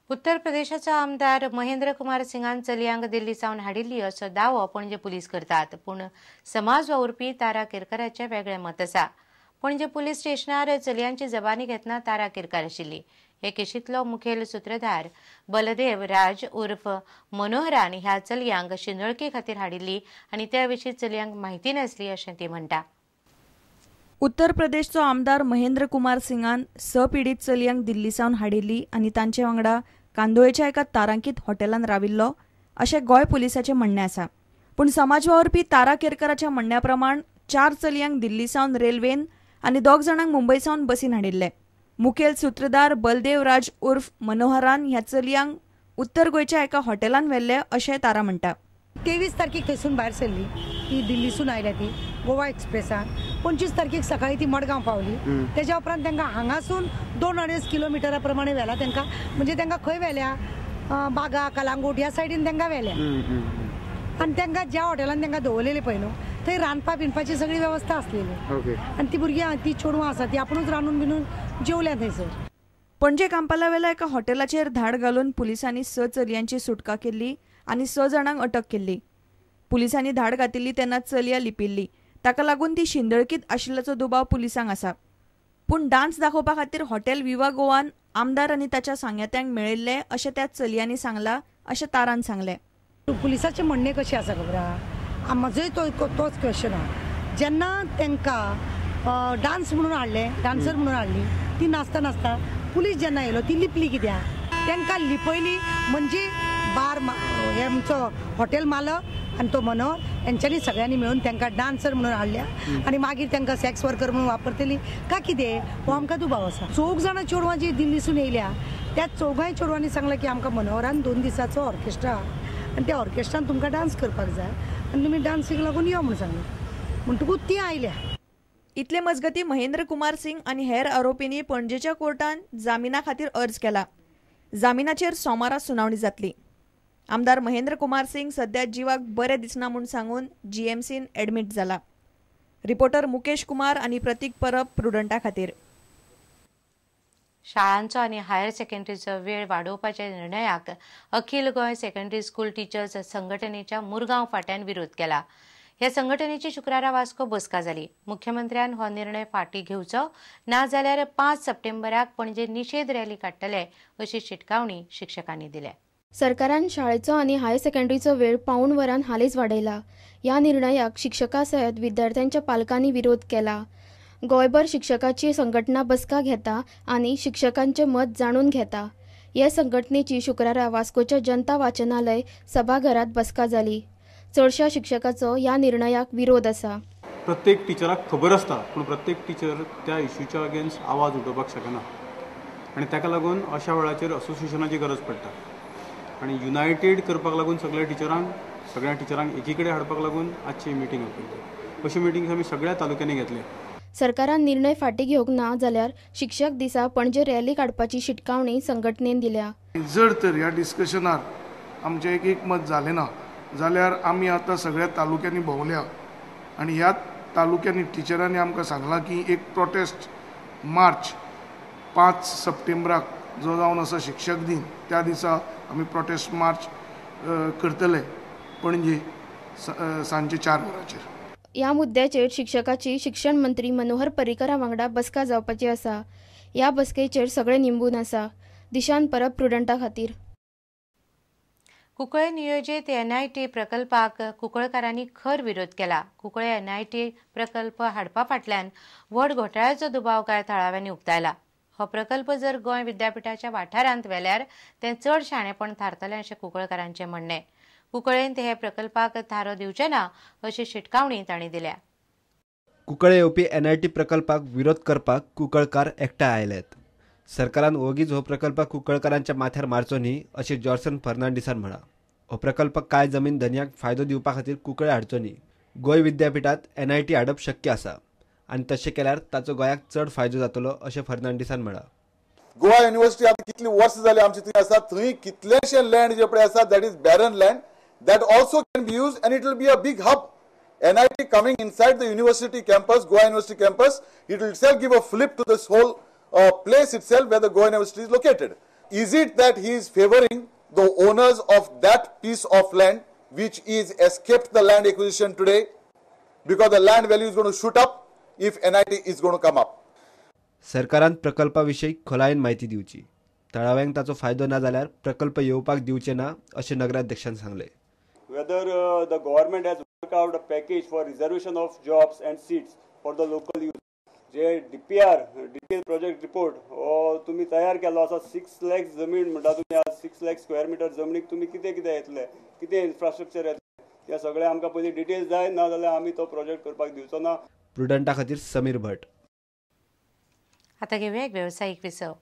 उत्तर प्रदेशाचा आमदार महेंद्र कुमार सिंगान चलयांक दिल्ली सावन हाडिल्ली असो दावो पणजे पुलीस करतात, पूण समाज वावुरपी तारा केरकाराचे वेगळे मत आसा। पणजे पुलीस स्टेशनार चलयांची जबानी घेतना तारा केरकार आशिल्ली। हे केशींतलो मुखेल सूत्रधार बलदेव राज उर्फ मनोहरान ह्या चलयांक शिंदळके खातीर हाडिल्ली आनी त्या विशीं चलयांक म्हायती नासली अशें ती म्हणटा। उत्तर प्रदेशचो आमदार महेंद्र कुमार सिंगान पीडित चलयांक दिल्ली सावन हाडिल्ली आनी तांचे वांगडा कांदोळेच्या एका तारांकीत हॉटेलांत राविल्लो अशें गोंय पुलिसाचें म्हणणें आसा। पूण समाज वावुरपी तारा केरकाराच्या म्हणण्या प्रमाण 4 चलयांक दिल्ली सावन रेल्वेन आनी 2 जाणांक मुंबय सावन बसीन हाडिल्ले। मुखेल सूत्रधार बलदेव राज उर्फ मनोहरान ह्या चलयांक उत्तर गोंयच्या एका हॉटेलांत व्हेल्ले अशें तारा म्हणटा। 23 तारखेक थंयसून भायर सरली ती दिल्लीसून आयल्या ती गोवा एक्सप्रेसान। 25 तारखेक सकाळी ती मडगांव पावली। त्याच्या उपरांत तांकां हांगासून 2-2.5 किलोमिटरा प्रमाणे व्हेला तांकां, म्हणजे तांकां खंय व्हेल्या बागा कलांगूट ह्या सायडीन तांकां व्हेल्या आनी तांकां ज्या हॉटेलान तांकां दवरलेले पळय न्हू थंय रांदपा बिनपाची सगळी वेवस्था आसलेली आनी ती भुरगीं ती चेडवां आसा ती आपुणूच रांदून बिनून जेवल्या थंयसर। पणजे कांपाला वेल्या एका हॉटेलाचेर धाड घालून पुलिसांनी 6 चलयांची सुटका केल्ली आनी 6 जाणांक अटक केल्ली। पुलिसांनी धाड घातिल्ली तेन्ना चलयां लिपिल्ली, ताका लागून ती शिंदळकीत आशिल्ल्याचो दुबाव पुलिसांक आसा। पूण डान्स दाखोवपा खातीर हॉटेल विवा गोवान आमदार आनी ताच्या सांगात्यांक मेळिल्ले अशें त्या चलयांनी सांगलां अशें तारान सांगलें। पुलिसाचें म्हणणें कशें आसा खबर आहा, म्हजोय तोच क्वेश्चन आहा। जेन्ना तांकां डान्स म्हणून हाडले, डान्सर म्हणून हाडली, ती नाचता नाचता पुलीस जेन्ना येयलो ती लिपली कित्याक? तांकां लिपयली म्हणजे बार हे आमचो हॉटेल मालक आनी तो मनोहर हेंच्यांनी सगळ्यांनी मेळून तांकां डान्सर म्हणून हाडल्या आनी मागीर तांकां सेक्स वर्कर म्हणून वापरतली काय कितें? हो आमकां दुबाव आसा। 4 जाणां चेडवां जी दिल्लीसून येयल्या त्या 4 चेडवांनी सांगलां की आमकां मनोहरान 2 दिसाचो ऑर्केस्ट्रा आनी त्या ऑर्केस्ट्रान तुमकां डान्स करपाक जाय आनी तुमी डान्सीक लागून यो म्हणून सांगलें, म्हणटकूच ती आयल्या। इतले मजगती महेंद्र कुमार सिंग आनी हेर आरोपींनी पणजेच्या कोर्टान जामिना खातीर अर्ज केला। जामिनाचेर सोमारा सुनावणी जातली। आमदार महेंद्र कुमार सिंग सध्या जिवाक बरें दिसना म्हूण सांगून जीएमसीन एडमीट जाला। रिपोर्टर मुकेश कुमार आनी प्रतीक परब प्रुडंटा खातीर। शाळांचो आनी हायर सेकंडरीचो वेळ वाडोवपाच्या निर्णयाक अखिल गोंय सेकंडरी स्कूल टिचर्स संघटनेच्या मुरगांव फांट्यान विरोध केला। ह्या संघटनेची शुक्रारा वास्को बसका जाली। मुख्यमंत्र्यान हो निर्णय फाटीं घेवचो ना जाल्यार 5 सप्टेंबराक पणजे निषेध रॅली काडटले अशी शिटकावणी शिक्षकांनी दिल्या। सरकारान शाळेचो आनी हायर सेकंडरीचो वेळ पाऊण वरान हालींच वाडयला। ह्या निर्णयाक शिक्षकां सयत विद्यार्थ्यांच्या पालकांनी विरोध केला। गोंयभर शिक्षकाची संघटना बसका घेता आनी शिक्षकांचे मत जाणून घेता। ह्या संघटनेची शुक्रारा वास्कोच्या जनता वाचनालय सभाघरात बसका जाली। चडशा शिक्षकाचो ह्या निर्णयाक विरोध आसा। प्रत्येक टिचराक खबर आसता पूण प्रत्येक टिचर त्या इश्यूच्या अगेन्स्ट आवाज उठोवपाक शकना आनी ताका लागून अशा वेळाचेर असोसिएशनाची गरज पडटा आनी युनायटेड करपाक लागून सगळ्या टिचरांक एकी कडेन हाडपाक लागून आजची मिटींग आपयली। अशी मिटींग आमी सगळ्या तालुक्यांनी घेतली। सरकारान निर्णय फाटीं घेवंक ना जाल्यार शिक्षक दिसा पणजे रॅली काडपाची शिटकावणी संघटनेन दिल्या। जर तर ह्या डिस्कशनार आमचें एक मत जालें ना जाल्यार आमी आतां सगळ्या तालुक्यांनी भोंवल्या आनी ह्या तालुक्यांनी टिचरांनी आमकां सांगलां की एक प्रोटेस्ट मार्च 5 सप्टेंबराक जो जावन आसा शिक्षक दिन त्या दिसा आमी प्रोटेस्ट मार्च करतले पणजे सांजे 4 वरांचेर। ह्या मुद्द्याचेर शिक्षकाची शिक्षण मंत्री मनोहर पर्रीकरा वांगडा बसका जावपाची आसा। ह्या बसकेचेर सगळे निंबून आसा। दिशान परब प्रुडंटा खातीर। कुंकळे नियोजीत NIT प्रकल्पाक कुंकळकारांनी खर विरोध केला। कुंकळे NIT प्रकल्प हाडपा फाटल्यान व्हड घोटाळ्याचो दुबाव कांय थळाव्यांनी उक्तायला। हो प्रकल्प जर गोंय विद्यापीठाच्या वाठारांत व्हेल्यार तें चड शाणेपण थारतलें अशें कुंकळकारांचें म्हणणें। कुंकळेंत हे प्रकल्पाक थारो दिवचे ना अशी शिटकावणी तांणी दिल्या। कुंकळे येवपी NIT प्रकल्पाक विरोध करपाक कुंकळकार एकठांय आयल्यात। सरकारान ओगीच हो प्रकल्प कुंकळकारांच्या माथ्यार मारचो न्ही अशें जॉर्सन फर्नांडिसान म्हळां। हो प्रकल्प कांय जमीन धन्याक फायदो दिवपा खातीर कुंकळे हाडचो न्ही। गोंय विद्यापीठांत NIT हाडप शक्य आसा आनी तशें केल्यार ताचो गोंयाक चड फायदो जातलो अशें फर्नांडिसान म्हळां। गोवा युनिवर्सिटी आतां कितली वर्सां जाली आमची थंय आसा, थंय कितलेशे लँड जे पळय आसा that is baron land that also can be used and it will be a big hub. NIT coming inside the university campus, Goa University campus, it will itself give a flip to this whole place itself where the Goa University is located. Is it that he is favoring the owners of that piece of land which is escaped the land acquisition today, because the land value is going to shoot up if NIT is going to come up? सरकारान प्रकल्पाविषयी खोलायेन माहिती दिवची, तळाव्यांक ताचो फायदो ना जाल्यार प्रकल्प येवपाक दिवचे ना अशें नगराध्यक्षान सांगले. Whether the government has worked out a package for reservation of jobs and seats for the local youth. जे DPR डिटेल प्रोजेक्ट रिपोर्ट हो तुम्ही तयार केलो आसा 6 लाख जमीन म्हणटा तुम्ही आज 6 लाख स्क्वेअर मिटर जमनीक तुम्ही कितें येतले, कितें इन्फ्रास्ट्रक्चर येतले, हे सगळे आमकां पयलीं डिटेल्स जाय, ना जाल्यार आमी तो प्रोजेक्ट करपाक दिवचो ना. प्रुडंटा खातीर समीर भट. आता घेऊया एक व्यावसायिक विसव.